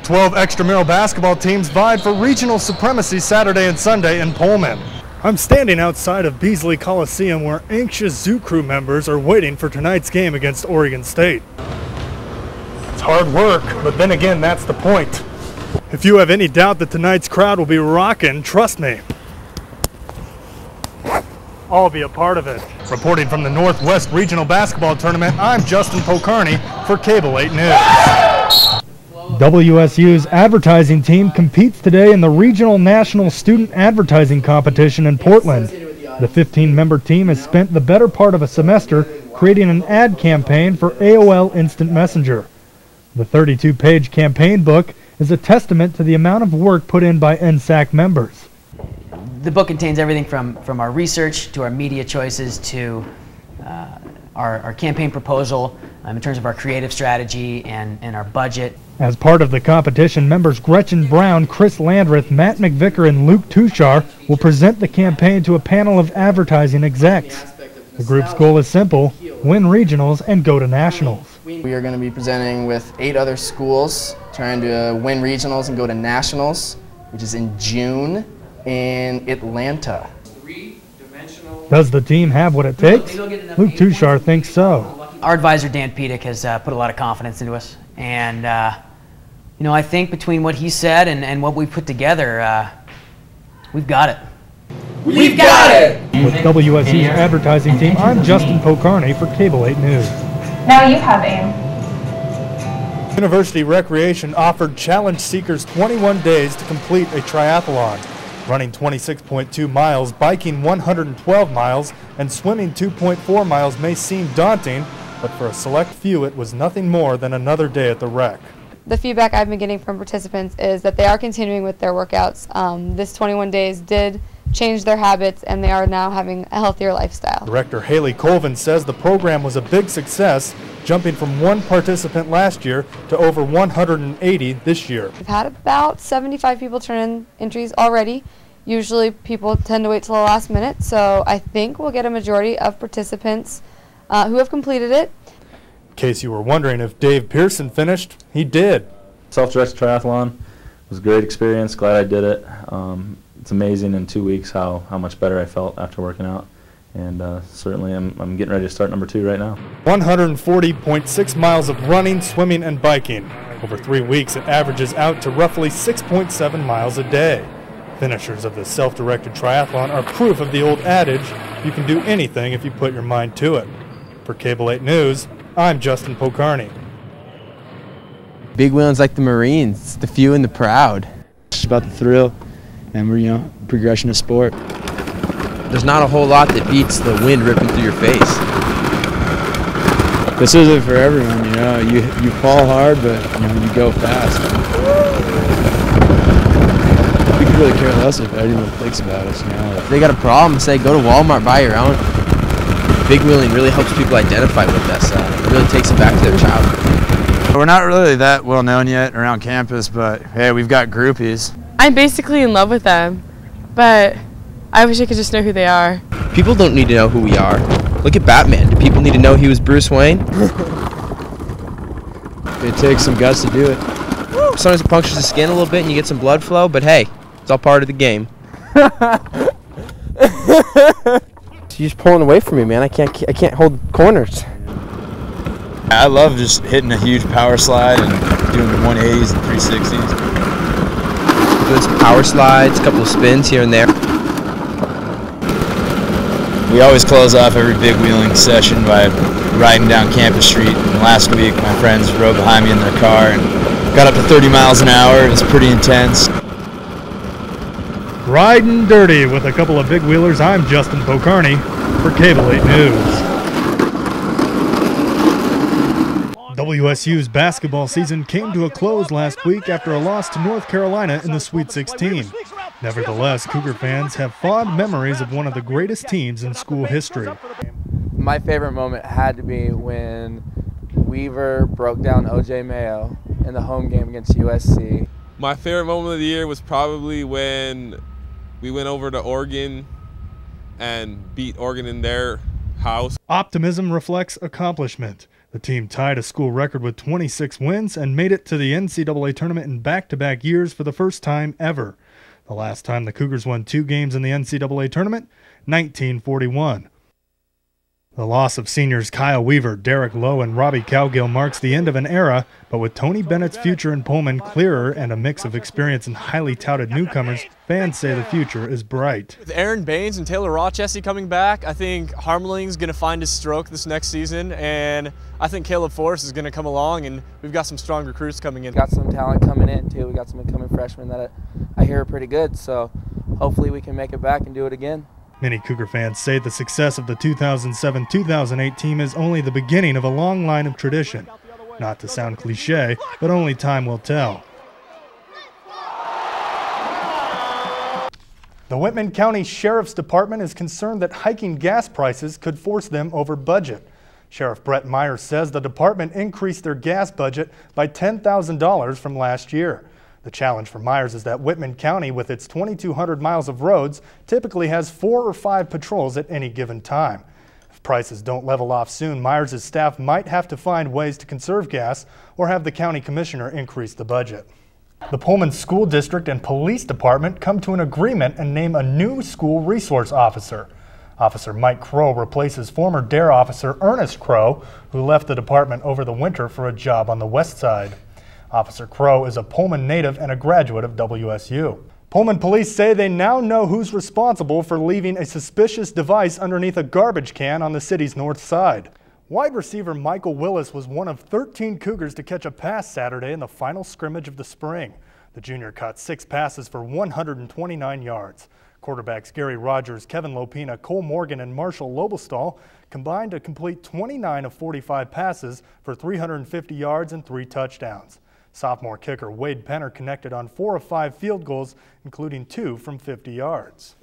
12 extramural basketball teams vied for regional supremacy Saturday and Sunday in Pullman. I'm standing outside of Beasley Coliseum where anxious zoo crew members are waiting for tonight's game against Oregon State. It's hard work, but then again, that's the point. If you have any doubt that tonight's crowd will be rocking, trust me, I'll be a part of it. Reporting from the Northwest Regional Basketball Tournament, I'm Justin Pocarney for Cable 8 News. WSU's advertising team competes today in the Regional National Student Advertising Competition in Portland. The 15-member team has spent the better part of a semester creating an ad campaign for AOL Instant Messenger. The 32-page campaign book is a testament to the amount of work put in by NSAC members. The book contains everything from our research to our media choices to our campaign proposal in terms of our creative strategy and our budget. As part of the competition, members Gretchen Brown, Chris Landreth, Matt McVicker, and Luke Tushar will present the campaign to a panel of advertising execs. The group's goal is simple: win regionals and go to nationals. We are going to be presenting with 8 other schools, trying to win regionals and go to nationals, which is in June in Atlanta. Does the team have what it takes? Luke Tushar thinks so. Our advisor Dan Pedic has put a lot of confidence into us, and you know, I think between what he said and what we put together, we've got it. We've got it! With WSU's advertising team, I'm Justin Pocarney for Cable 8 News. Now you have AIM. University Recreation offered challenge seekers 21 days to complete a triathlon. Running 26.2 miles, biking 112 miles, and swimming 2.4 miles may seem daunting, but for a select few it was nothing more than another day at the rec. The feedback I've been getting from participants is that they are continuing with their workouts. This 21 days did change their habits, and they are now having a healthier lifestyle. Director Haley Colvin says the program was a big success, jumping from 1 participant last year to over 180 this year. We've had about 75 people turn in entries already. Usually people tend to wait till the last minute, so I think we'll get a majority of participants who have completed it. In case you were wondering if Dave Pearson finished, he did. Self-directed triathlon was a great experience. Glad I did it. It's amazing in 2 weeks how much better I felt after working out, and certainly I'm getting ready to start number 2 right now. 140.6 miles of running, swimming, and biking. Over 3 weeks, it averages out to roughly 6.7 miles a day. Finishers of the self-directed triathlon are proof of the old adage, you can do anything if you put your mind to it. For Cable 8 News, I'm Justin Pocarney. Big wheeling's like the Marines, it's the few and the proud. It's about the thrill and progression of sport. There's not a whole lot that beats the wind ripping through your face. This isn't for everyone, you know. You fall hard, but you go fast. We could really care less if anyone thinks about us, you know. If they got a problem, say go to Walmart, buy your own. Big wheeling really helps people identify with us. It really takes them back to their childhood. We're not really that well known yet around campus, but hey, we've got groupies. I'm basically in love with them, but I wish I could just know who they are. People don't need to know who we are. Look at Batman. Do people need to know he was Bruce Wayne? It takes some guts to do it. Sometimes it punctures the skin a little bit and you get some blood flow, but hey, it's all part of the game. You're just pulling away from me, man. I can't hold corners. I love just hitting a huge power slide and doing the 180s and 360s. Doing some power slides, a couple of spins here and there. We always close off every big wheeling session by riding down Campus Street. And last week, my friends rode behind me in their car and got up to 30 miles an hour. It was pretty intense. Riding dirty with a couple of big wheelers, I'm Justin Pocarney for Cable 8 News. WSU's basketball season came to a close last week after a loss to North Carolina in the Sweet 16. Nevertheless, Cougar fans have fond memories of one of the greatest teams in school history. My favorite moment had to be when Weaver broke down O.J. Mayo in the home game against USC. My favorite moment of the year was probably when we went over to Oregon and beat Oregon in their house. Optimism reflects accomplishment. The team tied a school record with 26 wins and made it to the NCAA tournament in back-to-back years for the first time ever. The last time the Cougars won 2 games in the NCAA tournament, 1941. The loss of seniors Kyle Weaver, Derek Lowe, and Robbie Cowgill marks the end of an era, but with Tony Bennett's future in Pullman clearer and a mix of experience and highly touted newcomers, fans say the future is bright. With Aaron Baines and Taylor Rochessie coming back, I think Harmeling's going to find his stroke this next season, and I think Caleb Forrest is going to come along, and we've got some strong recruits coming in. Got some talent coming in too. We got some incoming freshmen that I hear are pretty good, so hopefully we can make it back and do it again. Many Cougar fans say the success of the 2007-2008 team is only the beginning of a long line of tradition. Not to sound cliche, but only time will tell. The Whitman County Sheriff's Department is concerned that hiking gas prices could force them over budget. Sheriff Brett Myers says the department increased their gas budget by $10,000 from last year. The challenge for Myers is that Whitman County, with its 2,200 miles of roads, typically has 4 or 5 patrols at any given time. If prices don't level off soon, Myers' staff might have to find ways to conserve gas or have the county commissioner increase the budget. The Pullman School District and Police Department come to an agreement and name a new school resource officer. Officer Mike Crow replaces former DARE officer Ernest Crow, who left the department over the winter for a job on the west side. Officer Crow is a Pullman native and a graduate of WSU. Pullman police say they now know who's responsible for leaving a suspicious device underneath a garbage can on the city's north side. Wide receiver Michael Willis was one of 13 Cougars to catch a pass Saturday in the final scrimmage of the spring. The junior caught 6 passes for 129 yards. Quarterbacks Gary Rogers, Kevin Lopina, Cole Morgan, and Marshall Lobelstall combined to complete 29 of 45 passes for 350 yards and 3 touchdowns. Sophomore kicker Wade Penner connected on 4 of 5 field goals, including 2 from 50 yards.